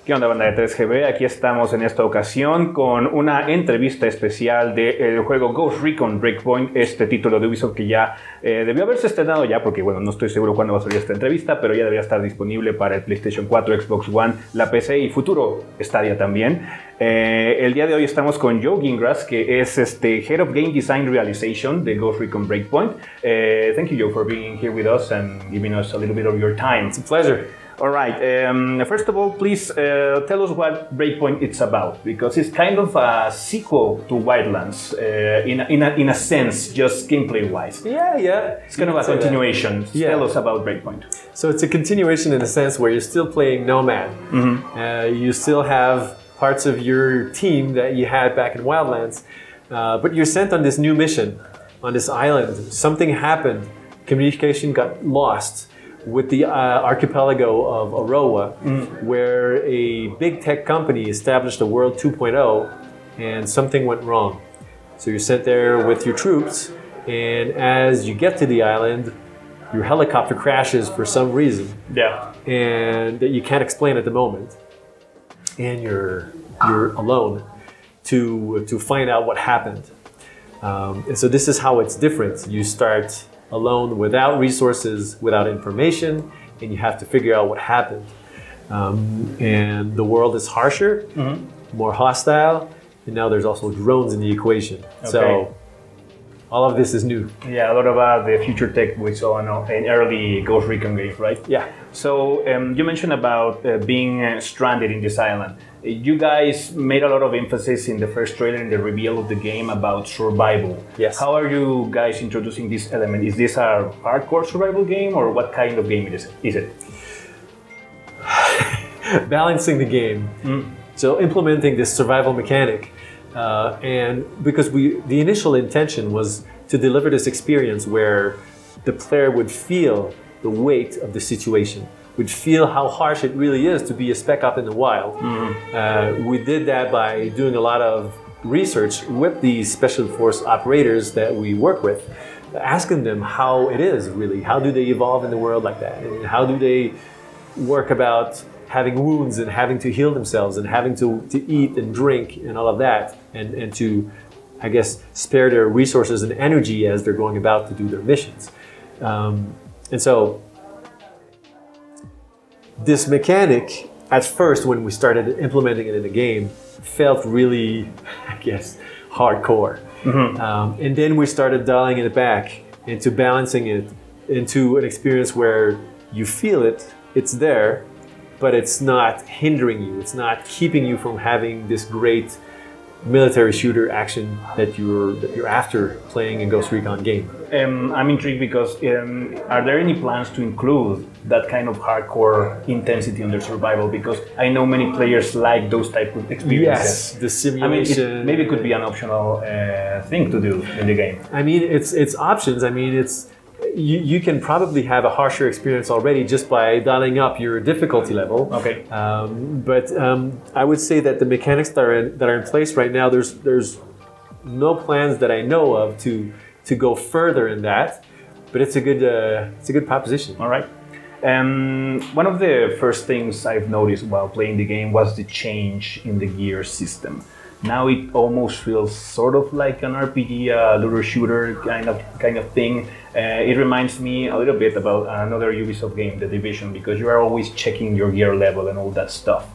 ¿Qué onda, banda de 3GB? Aquí estamos en esta ocasión con una entrevista especial del juego Recon Breakpoint, este título de Ubisoft que ya debió haberse estrenado ya, porque bueno, no estoy seguro cuándo va a salir esta entrevista, pero ya debería estar disponible para el PlayStation 4, Xbox One, la PC y futuro Stadia también. El día de hoy estamos con Joe Gingras, que es Head of Game Design Realization de Recon Breakpoint. Thank you, Joe, for being here with us and giving us a little bit of your time. It's a pleasure. All right. First of all, please tell us what Breakpoint is about, because it's kind of a sequel to Wildlands in a sense, just gameplay-wise. Yeah. It's kind of a continuation. Yeah. Tell us about Breakpoint. So it's a continuation in the sense where you're still playing Nomad. Mm-hmm. You still have parts of your team that you had back in Wildlands, but you're sent on this new mission on this island. Something happened. Communication got lost with the archipelago of Aroa, where a big tech company established a world 2.0 and something went wrong. So you're sent there with your troops, and as you get to the island, your helicopter crashes for some reason. Yeah. And that you can't explain at the moment. And you're alone to find out what happened. And so this is how it's different. You start alone, without resources, without information, and you have to figure out what happened. And the world is harsher, more hostile, and now there's also drones in the equation. Okay. So all of this is new. Yeah, a lot about the future tech we saw in early Ghost Recon games, right? Yeah. So you mentioned about being stranded in this island. You guys made a lot of emphasis in the first trailer, in the reveal of the game, about survival. Yes. How are you guys introducing this element? Is this a hardcore survival game, or what kind of game is it? Balancing the game. So implementing this survival mechanic. And because the initial intention was to deliver this experience where the player would feel the weight of the situation, would feel how harsh it really is to be a spec op in the wild. We did that by doing a lot of research with the special force operators that we work with, asking them how it is really, how do they evolve in the world like that, and how do they work about having wounds and having to heal themselves and having to eat and drink and all of that, and to, I guess, spare their resources and energy as they're going about to do their missions. And so this mechanic, at first when we started implementing it in the game, felt really, I guess, hardcore. And then we started dialing it back into balancing it into an experience where you feel it, it's there, but it's not hindering you. It's not keeping you from having this great military shooter action that you're after playing a Ghost Recon game. I'm intrigued because are there any plans to include that kind of hardcore intensity on their survival? Because I know many players like those type of experiences. Yes, the simulation. I mean, maybe it could be an optional thing to do in the game. I mean, it's options. I mean, you can probably have a harsher experience already just by dialing up your difficulty level. Okay. But I would say that the mechanics that are in place right now, there's no plans that I know of to go further in that. But it's a good proposition. All right. One of the first things I've noticed while playing the game was the change in the gear system. Now it almost feels sort of like an RPG, looter shooter kind of thing. It reminds me a little bit about another Ubisoft game, The Division, because you are always checking your gear level and all that stuff.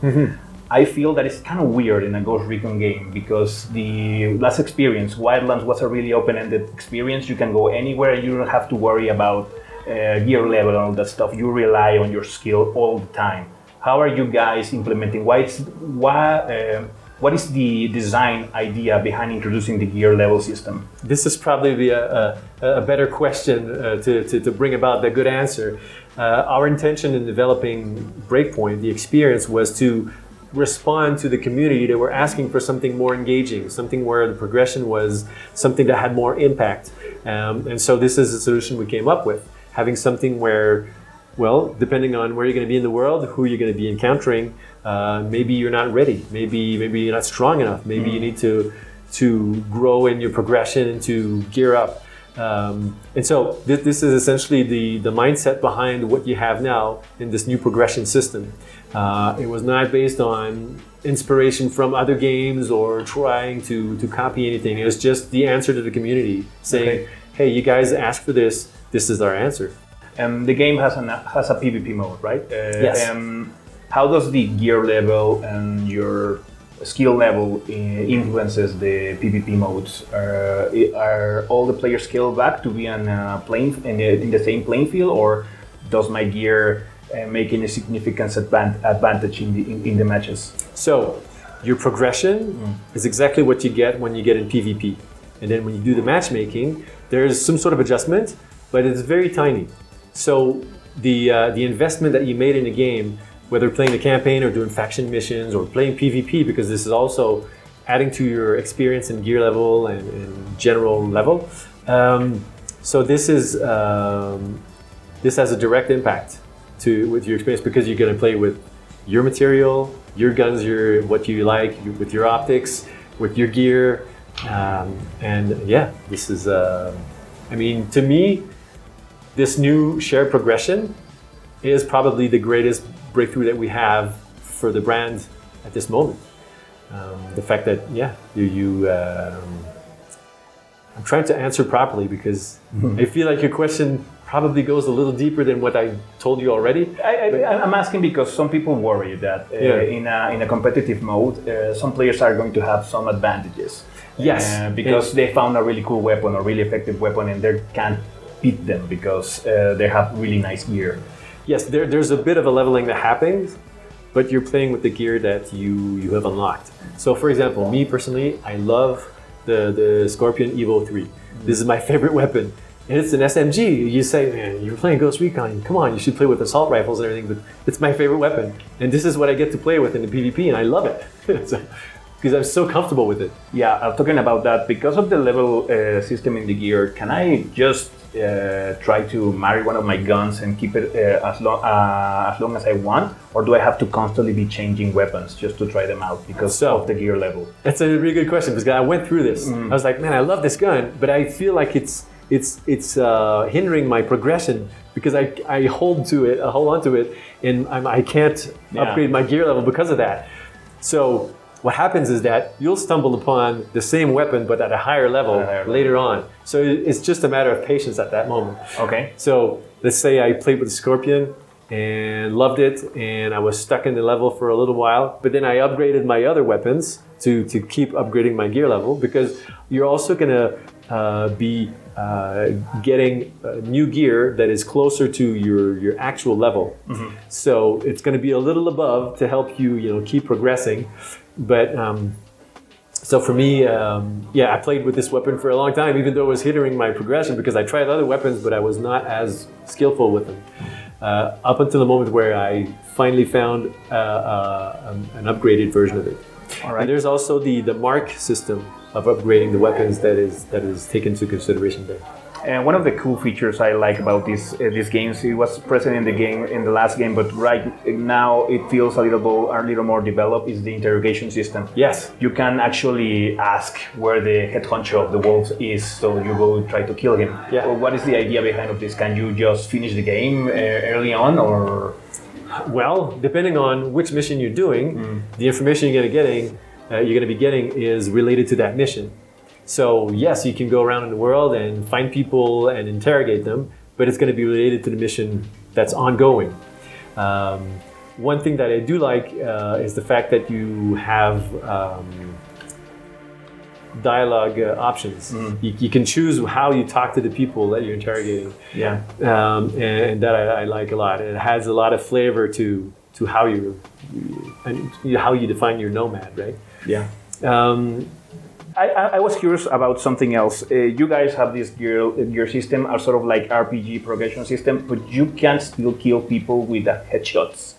I feel that it's kind of weird in a Ghost Recon game because the last experience, Wildlands, was a really open-ended experience. You can go anywhere. You don't have to worry about gear level and all that stuff. You rely on your skill all the time. How are you guys implementing? What is the design idea behind introducing the gear level system? This is probably a better question to bring about the good answer. Our intention in developing Breakpoint, the experience, was to respond to the community that were asking for something more engaging, something where the progression was something that had more impact. And so this is a solution we came up with, having something where Well, depending on where you're going to be in the world, who you're going to be encountering, maybe you're not ready. Maybe you're not strong enough. Maybe you need to grow in your progression and to gear up. And so this is essentially the mindset behind what you have now in this new progression system. It was not based on inspiration from other games or trying to copy anything. It was just the answer to the community saying, hey, you guys asked for this. This is our answer. The game has a PvP mode, right? Yes. How does the gear level and your skill level influences the PvP modes? Are all the players scaled back to be in the same playing field, or does my gear make any significant advantage in the matches? So your progression is exactly what you get when you get in PvP, and then when you do the matchmaking, there's some sort of adjustment, but it's very tiny. So the investment that you made in the game, whether playing the campaign or doing faction missions or playing PvP, because this is also adding to your experience and gear level and general level. So this has a direct impact with your experience, because you're going to play with your material, your guns, what you like, with your optics, with your gear, and yeah, this is. I mean, to me, this new shared progression is probably the greatest breakthrough that we have for the brand at this moment. The fact that, I'm trying to answer properly, because I feel like your question probably goes a little deeper than what I told you already. I'm asking because some people worry that in a competitive mode, some players are going to have some advantages. Yes. Because they found a really cool weapon, a really effective weapon, and they can't beat them because they have really nice gear. Yes, there's a bit of a leveling that happens, but you're playing with the gear that you have unlocked. So for example, me personally, I love the Scorpion Evo 3. This is my favorite weapon. And it's an SMG. You say, man, you're playing Ghost Recon, come on, you should play with assault rifles and everything, but it's my favorite weapon. And this is what I get to play with in the PvP, and I love it. Because I'm so comfortable with it. Yeah, talking about that, because of the level system in the gear, can I just try to marry one of my guns and keep it as long as I want, or do I have to constantly be changing weapons just to try them out because of the gear level? That's a really good question, because I went through this. I was like, man, I love this gun, but I feel like it's hindering my progression, because I hold on to it, and I can't upgrade my gear level because of that. So what happens is that you'll stumble upon the same weapon but at a higher level later on. So it's just a matter of patience at that moment. Okay. So let's say I played with the Scorpion and loved it, and I was stuck in the level for a little while, but then I upgraded my other weapons to keep upgrading my gear level, because you're also going to be getting new gear that is closer to your actual level. So it's going to be a little above to help you keep progressing. But so for me, I played with this weapon for a long time, even though it was hindering my progression, because I tried other weapons, but I was not as skillful with them. Up until the moment where I finally found an upgraded version of it. All right. And there's also the mark system of upgrading the weapons that is taken into consideration there. And one of the cool features I like about these games, it was present in the last game, but right now it feels a little more developed, is the interrogation system. Yes. You can actually ask where the head honcho of the wolves is, so you go try to kill him. Yeah. Well, what is the idea behind of this? Can you just finish the game early on, or? Well, depending on which mission you're doing, the information you're going to be getting is related to that mission. So yes, you can go around in the world and find people and interrogate them, but it's going to be related to the mission that's ongoing. One thing that I do like is the fact that you have dialogue options. You can choose how you talk to the people that you're interrogating. Yeah. And that I like a lot. It adds a lot of flavor to how you define your nomad, right? Yeah. I was curious about something else. You guys have this gear system, are sort of like RPG progression system, but you can still kill people with headshots.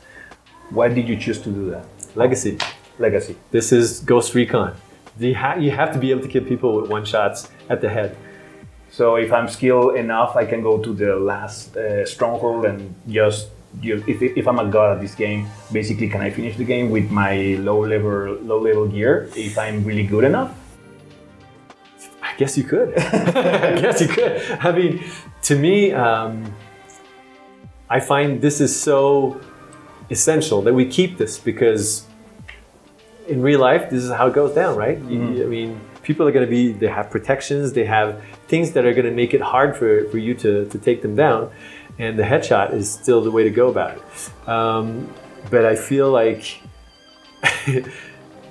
Why did you choose to do that? Legacy. This is Ghost Recon. You have to be able to kill people with one shots at the head. So if I'm skilled enough, I can go to the last stronghold and just if I'm a god at this game, basically, can I finish the game with my low level gear if I'm really good enough? I guess you could. I guess you could. I mean, to me, I find this is so essential that we keep this, because in real life, this is how it goes down, right? Mm-hmm. I mean, people are going to they have protections, they have things that are going to make it hard for you to take them down. And the headshot is still the way to go about it. But I feel like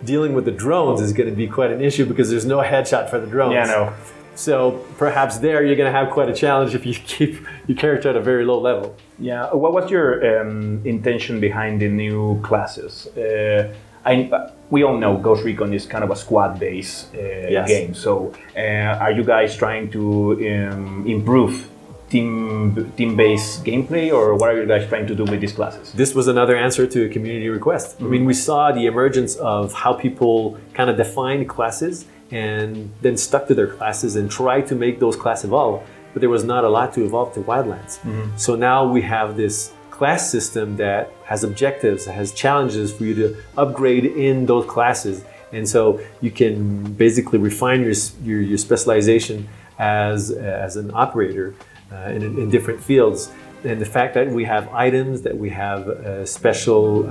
dealing with the drones is going to be quite an issue, because there's no headshot for the drones. Yeah, no. So perhaps there you're going to have quite a challenge if you keep your character at a very low level. Yeah. What was your intention behind the new classes? We all know Ghost Recon is kind of a squad-based yes. game. So are you guys trying to improve team-based gameplay, or what are you guys trying to do with these classes? This was another answer to a community request. Mm-hmm. I mean, we saw the emergence of how people kind of defined classes and then stuck to their classes and tried to make those classes evolve, but there was not a lot to evolve to Wildlands. Mm-hmm. So now we have this class system that has objectives, has challenges for you to upgrade in those classes, and so you can basically refine your specialization as an operator in different fields. And the fact that we have items, that we have special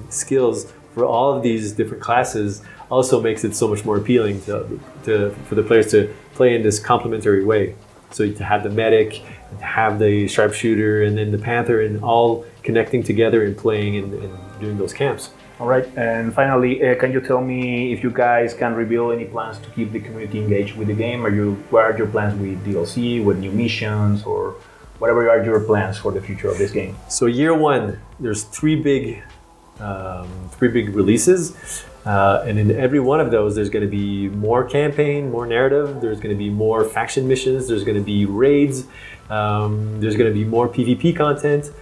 skills for all of these different classes also makes it so much more appealing for the players to play in this complementary way. So to have the medic, to have the sharpshooter, and then the panther, and all connecting together and playing and doing those camps. All right, and finally, can you tell me if you guys can reveal any plans to keep the community engaged with the game? What are your plans with DLC, with new missions, or whatever are your plans for the future of this game? So year one, there's three big releases, and in every one of those, there's going to be more campaign, more narrative. There's going to be more faction missions. There's going to be raids. There's going to be more PvP content.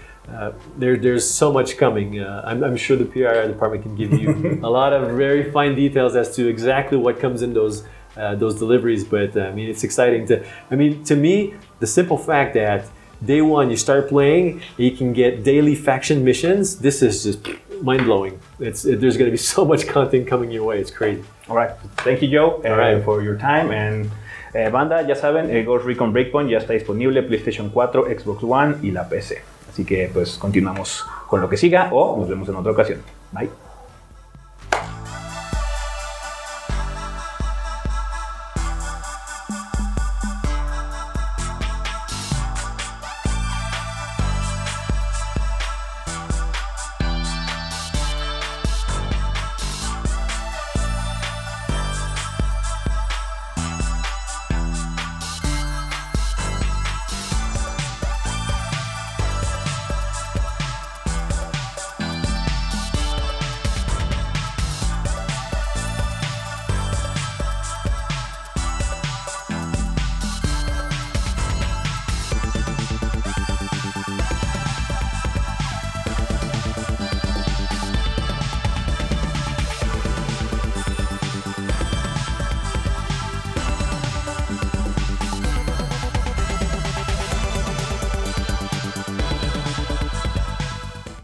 There's so much coming. I'm sure the PR department can give you a lot of very fine details as to exactly what comes in those deliveries. But I mean, it's exciting to me, the simple fact that day one you start playing, you can get daily faction missions. This is just mind-blowing. There's going to be so much content coming your way. It's crazy. All right. Thank you, Joe, for your time. And banda, ya saben, Ghost Recon Breakpoint ya está disponible PlayStation 4, Xbox One y la PC. Así que pues continuamos con lo que siga o nos vemos en otra ocasión. Bye.